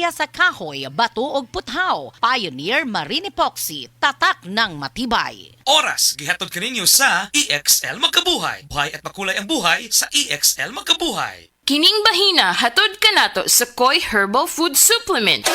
Gaya sa kahoy, bato ug puthaw, Pioneer Marine Epoxy, tatak ng matibay. Oras, gihatod kaninyo sa EXL Magkabuhay. Buhay at makulay ang buhay sa EXL Magkabuhay. Kining bahina hatod kanato sa Koi Herbal Food Supplement.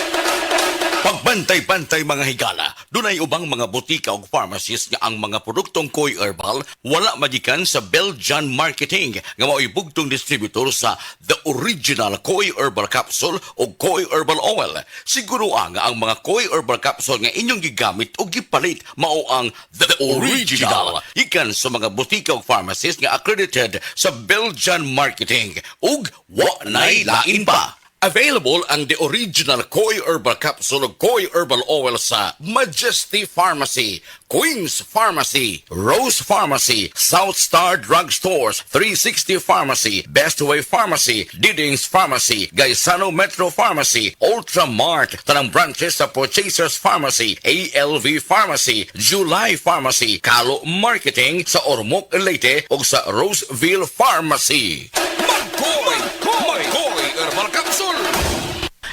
Pagbantay-bantay mga higala, dunay ubang mga butika ug pharmacies nga ang mga produktong Koi Herbal wala magikan sa Belgian Marketing nga mao'y bugtong distributor sa The Original Koi Herbal Capsule o Koi Herbal Oil. Siguro nga ang mga Koi Herbal Capsule nga inyong gigamit o gipalit mao ang The Original. Ikan sa mga butika ug pharmacies nga accredited sa Belgian Marketing ug wa nay lain pa. Available ang The Original Koi Herbal Capsule o Koi Herbal Oil sa Majesty Pharmacy, Queen's Pharmacy, Rose Pharmacy, South Star Drug Stores, 360 Pharmacy, Best Way Pharmacy, Didings Pharmacy, Gaisano Metro Pharmacy, Ultramart, tanang branches sa Purchasers Pharmacy, ALV Pharmacy, July Pharmacy, Kalo Marketing sa Ormoc Leyte o sa Roseville Pharmacy. Mag-Koi Herbal Capsule!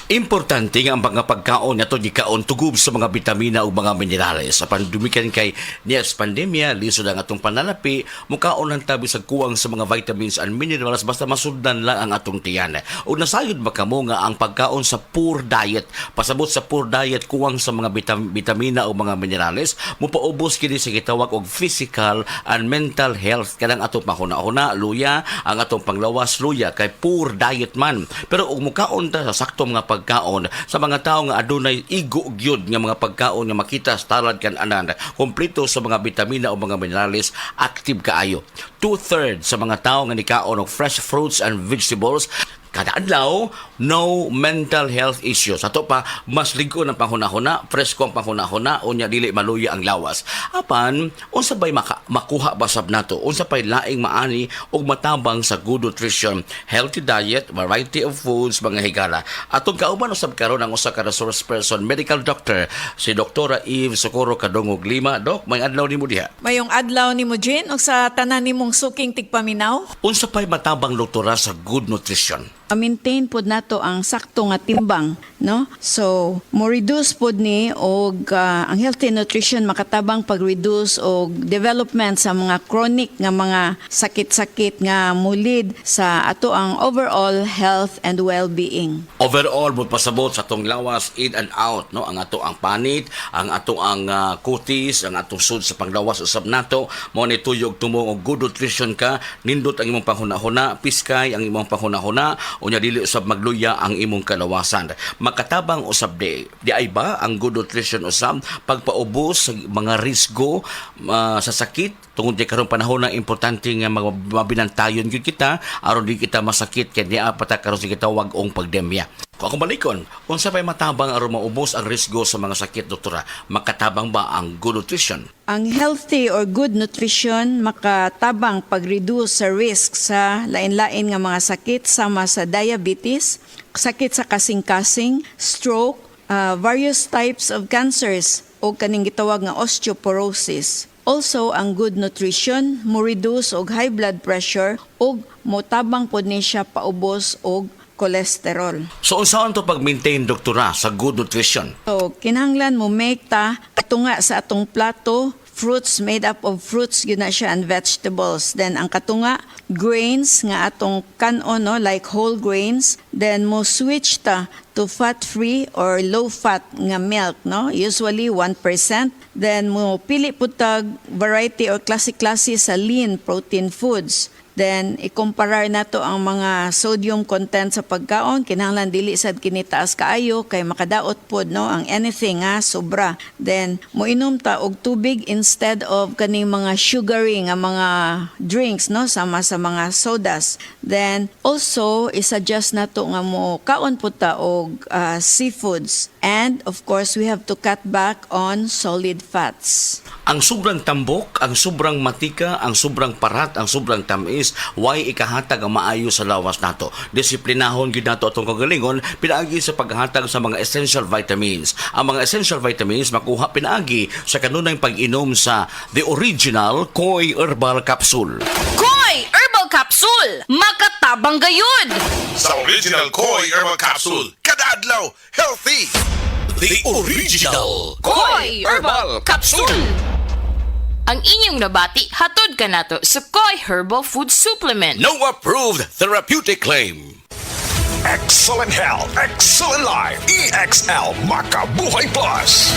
Importante nga ang mga pagkaon nato di kaon tugub sa mga bitamina o mga minerales. Sa pandumikan kay niya sa pandemya, lisod ang atong pananapi, mukaon ang tabi sa kuwang sa mga vitamins and minerals basta masundan lang ang atong tiyan. O nasayod ba kamo nga ang pagkaon sa poor diet, pasabot sa poor diet kuwang sa mga bitamina o mga minerales, mupaubos kini sa gitawag og physical and mental health. Kanang atong panghuna-huna, luya, ang atong panglawas, luya, kay poor diet man. Pero og mukaon ta sa sakto mga pagkaon sa mga tao nga adunay igo gyud nga mga pagkaon nga makita sa talad kan anan kompleto sa mga bitamina o mga minerales, active kaayo. 2/3 sa mga tao nga nikaon og fresh fruits and vegetables kada adlaw, no mental health issues. Ato pa, mas ligo ng panghuna-huna, presko ang panghuna-huna, unya dili maluya ang lawas. Apan, unsa ba'y makuha basab nato? Unsa pa'y laing maani o matabang sa good nutrition, healthy diet, variety of foods, mga higala. Atong kauban usab karon ang usa ka resource person, medical doctor, si Dr. Eve Socorro Kadongog Lima. Dok, may adlaw nimo diha. Mayong adlaw ni mo, Jean, o sa tanan nimong suking tigpaminaw? Unsa pa'y matabang doktora sa good nutrition? Maintain pod nato ang sakto nga timbang, no? So, mo reduce pod ni og ang healthy nutrition makatabang pag-reduce og development sa mga chronic nga mga sakit-sakit nga mulid sa ato ang overall health and well-being. Overall, mo pasabot sa atong lawas, in and out, no? Ang ato ang panit, ang ato ang kutis, ang atong sud sa panglawas usab nato, mo ni tuyog tumong og good nutrition ka, nindot ang imong panghuna-huna, piskay ang imong panghuna-huna, unya dili usab magluya ang imong kalawasan. Makatabang usab di ay ba ang good nutrition usab pagpaubos sa mga risgo sa sakit tungod kay karong panahon na importante nga mabinantayon gyud kita aron di kita masakit kay di apata karon sa gitawag ong pandemya. Kung ako balikon, unsa pa'y matabang aron maubos ang risgo sa mga sakit, doktora? Makatabang ba ang good nutrition? Ang healthy or good nutrition makatabang pag-reduce sa risk sa lain-lain nga mga sakit sama sa diabetes, sakit sa kasing-kasing, stroke, various types of cancers o kaning gitawag nga osteoporosis. Also, ang good nutrition mo reduce og high blood pressure ug motabang pod ni siya paubos og cholesterol. So, unsaon to pag-maintain, doktora, sa good nutrition? So, kinahanglan mo make ta katunga sa atong plato, fruits made up of fruits yun na siya and vegetables. Then ang katunga grains nga atong kanon, no, like whole grains. Then mo switch ta to fat-free or low-fat nga milk, no? Usually 1%. Then mo pili po tag variety or klase-klase sa lean protein foods. Then, ikumparar nato ang mga sodium content sa pagkaon. Kinahanglan dili sad kinitaas kaayo kay makadaot pod, no, ang anything nga sobra. Then, moinom ta og tubig instead of kaning mga sugary nga mga drinks, no, sama sa mga sodas. Then, also i-suggest nato nga mo kaon po ta og seafoods. And of course, we have to cut back on solid fats. Ang sobrang tambok, ang sobrang matika, ang sobrang parat, ang sobrang tamis, why ikahatag ang maayo sa lawas nato. Disiplinahon gyud nato atong kagalingon pinaagi sa paghatag sa mga essential vitamins. Ang mga essential vitamins makuha pinaagi sa kanunay pag-inom sa The Original Koi Herbal Capsule. Koi Herbal Herbal Capsule. Makatabang gayud. Sa original Koi Herbal Capsule, kada adlaw, healthy! The original Koi Herbal Capsule. Ang inyong nabati, hatod ka nato sa Koi Herbal Food Supplement. no approved therapeutic claim. Excellent health, excellent life. EXL Makabuhay Plus.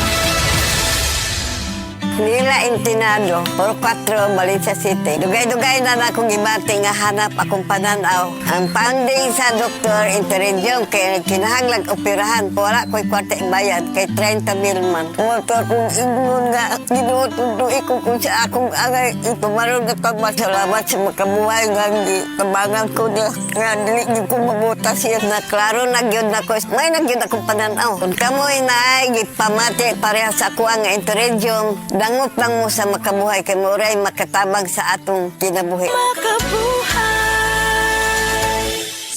Nila Intinado, Puro 4, Valencia City. Dugay-dugay na akong gibati nga hanap akong pananaw. Ang funding sa Dr. Interregion kay kinahanglag operahan. Wala ko'y kwarte bayad kay 30,000 man. Motor kong ingon nga ginutuduy ko kung sa akong angay. Ipamarong na pagmasalamat sa makabuhay nga kabangan ko niya. Nga dili niyo ko mabuta siya na klaro nagyod na ko. May nagyod akong pananaw. Kung kamoy na ay gipamati pareha sa ako ang Interregion, dangot lang mo sa makabuhay kay Moray makatabang sa atong kinabuhi.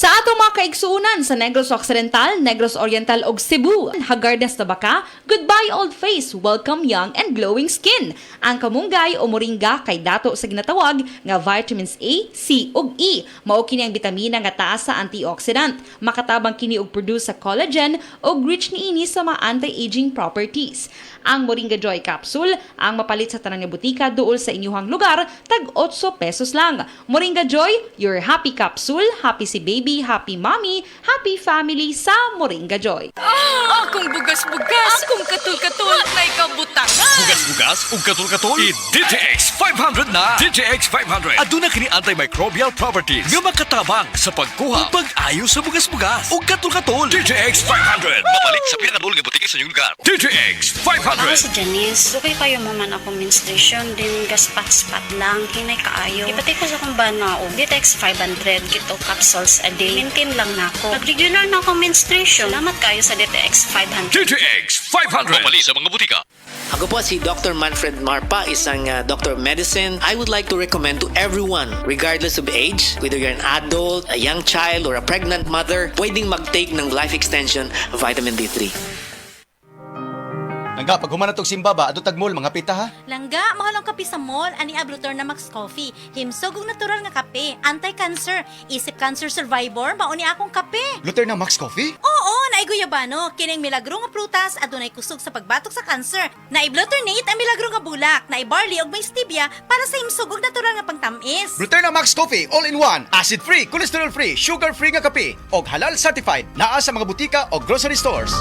Sa ato mga kaigsuunan sa Negros Occidental, Negros Oriental ug Cebu, Hagardas na baka, goodbye old face, welcome young and glowing skin. Ang kamunggay o moringa kay dato sa ginatawag nga vitamins A, C ug E. Mao kini ang bitamina nga taas sa antioxidant, makatabang kini og produce sa collagen ug rich niini sa mga anti-aging properties. Ang Moringa Joy Capsule ang mapalit sa tanang nga butika duol sa inyuhang lugar, tag 8 pesos lang. Moringa Joy, your happy capsule, happy si baby, happy mommy, happy family sa Moringa Joy. Akong bugas-bugas, akong katul-katul, may kabutangan. Bugas-bugas ug katul-katul i-DTX 500 na. DTX 500 aduna kini antimicrobial properties nga makatabang sa pagkuha ug pag-ayo sa bugas-bugas ug katul-katul. DTX 500 mapalit sa pinakadul nga butika sa inyong lugar. DTX 500. Ako si Janice, okay kayo maman ako menstruation, din gaspat-spat lang, hinay kaayo. Ipatay ko sa kong banao, DTX 500, gito capsules a day. Maintain lang na ako. Pag-regular na ako menstruation, salamat kayo sa DTX 500. DTX 500 mapalit sa mga butika. Ako po si Dr. Manfred Marpa, isang doctor of medicine. I would like to recommend to everyone, regardless of age, whether you're an adult, a young child, or a pregnant mother, pwedeng mag-take ng life extension vitamin D3. Langga, pag humanatog simbaba, adto tagmol, mga pita ha? Langga, mahal ang kape sa mall, ani ablutor na Max Coffee. Himsog ug natural nga kape, anti-cancer, isip cancer survivor, mauni akong kape. Luther ng Max Coffee? Oo, naiguyabano, kining milagro nga prutas, adunay kusog sa pagbatok sa cancer. Naiblutternate ang milagro nga bulak, naibarley og may stevia para sa himsog ug natural nga pangtamis. Luther ng Max Coffee, all-in-one, acid-free, cholesterol-free, sugar-free nga kape, og halal certified, naa sa mga butika o grocery stores.